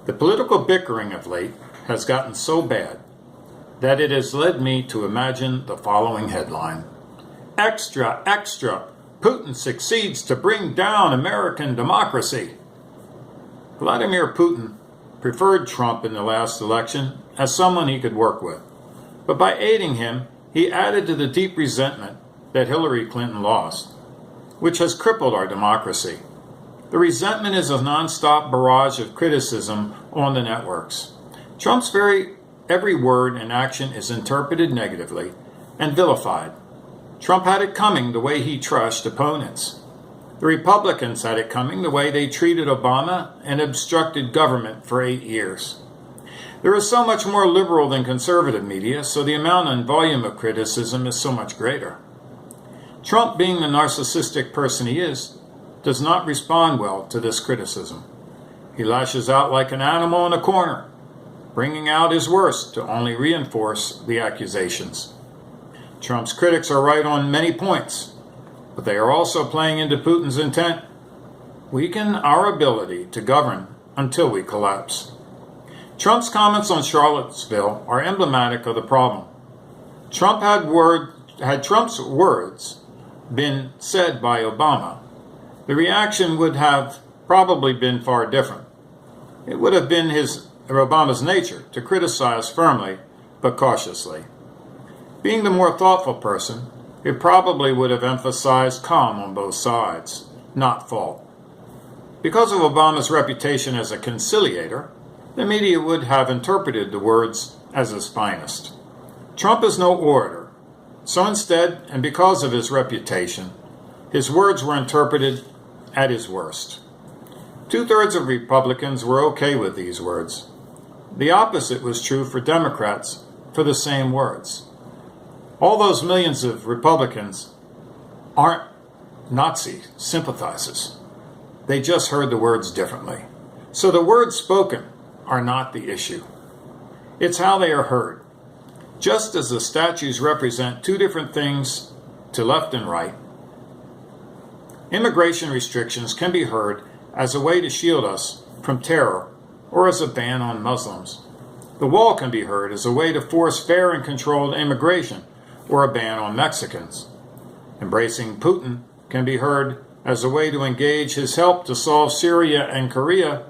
The political bickering of late has gotten so bad that it has led me to imagine the following headline: Extra, extra! Putin succeeds to bring down American democracy. Vladimir Putin preferred Trump in the last election as someone he could work with. But by aiding him, he added to the deep resentment that Hillary Clinton lost, which has crippled our democracy. The resentment is a nonstop barrage of criticism on the networks. Trump's every word and action is interpreted negatively and vilified. Trump had it coming the way he trashed opponents. The Republicans had it coming the way they treated Obama and obstructed government for 8 years. There is so much more liberal than conservative media, so the amount and volume of criticism is so much greater. Trump, being the narcissistic person he is, does not respond well to this criticism. He lashes out like an animal in a corner, bringing out his worst to only reinforce the accusations. Trump's critics are right on many points, but they are also playing into Putin's intent: weaken our ability to govern until we collapse. Trump's comments on Charlottesville are emblematic of the problem. Had Trump's words been said by Obama, the reaction would have probably been far different. It would have been Obama's nature to criticize firmly but cautiously. Being the more thoughtful person, it probably would have emphasized calm on both sides, not fault. Because of Obama's reputation as a conciliator, the media would have interpreted the words as his finest. Trump is no orator, so instead, and because of his reputation, his words were interpreted at his worst. 2/3 of Republicans were okay with these words. The opposite was true for Democrats for the same words. All those millions of Republicans aren't Nazi sympathizers. They just heard the words differently. So the words spoken are not the issue. It's how they are heard. Just as the statues represent two different things to left and right, immigration restrictions can be heard as a way to shield us from terror or as a ban on Muslims. The wall can be heard as a way to force fair and controlled immigration or a ban on Mexicans. Embracing Putin can be heard as a way to engage his help to solve Syria and Korea,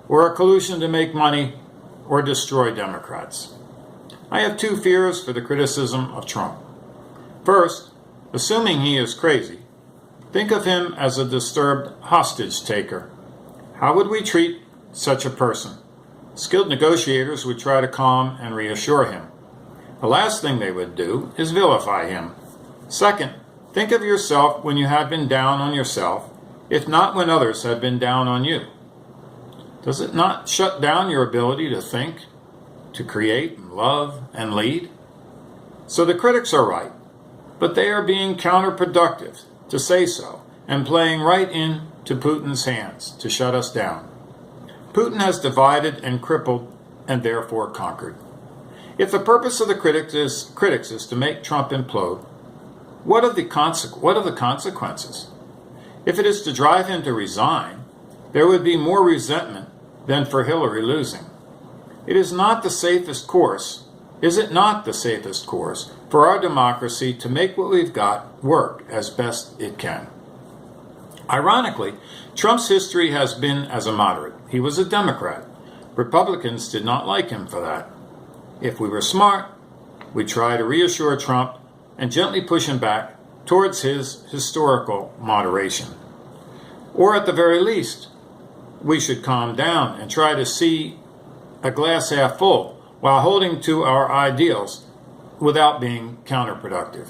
or a collusion to make money or destroy Democrats. I have two fears for the criticism of Trump. First, assuming he is crazy, think of him as a disturbed hostage taker. How would we treat such a person? Skilled negotiators would try to calm and reassure him. The last thing they would do is vilify him. Second, think of yourself when you have been down on yourself, if not when others have been down on you. Does it not shut down your ability to think, to create, and love, and lead? So the critics are right, but they are being counterproductive to say so, and playing right into Putin's hands to shut us down. Putin has divided and crippled and therefore conquered. If the purpose of the critics is to make Trump implode, what are the consequences? If it is to drive him to resign, there would be more resentment than for Hillary losing. It is not the safest course, is it not the safest course for our democracy to make what we've got work as best it can? Ironically, Trump's history has been as a moderate. He was a Democrat. Republicans did not like him for that. If we were smart, we'd try to reassure Trump and gently push him back towards his historical moderation. Or at the very least, we should calm down and try to see a glass half full while holding to our ideals without being counterproductive.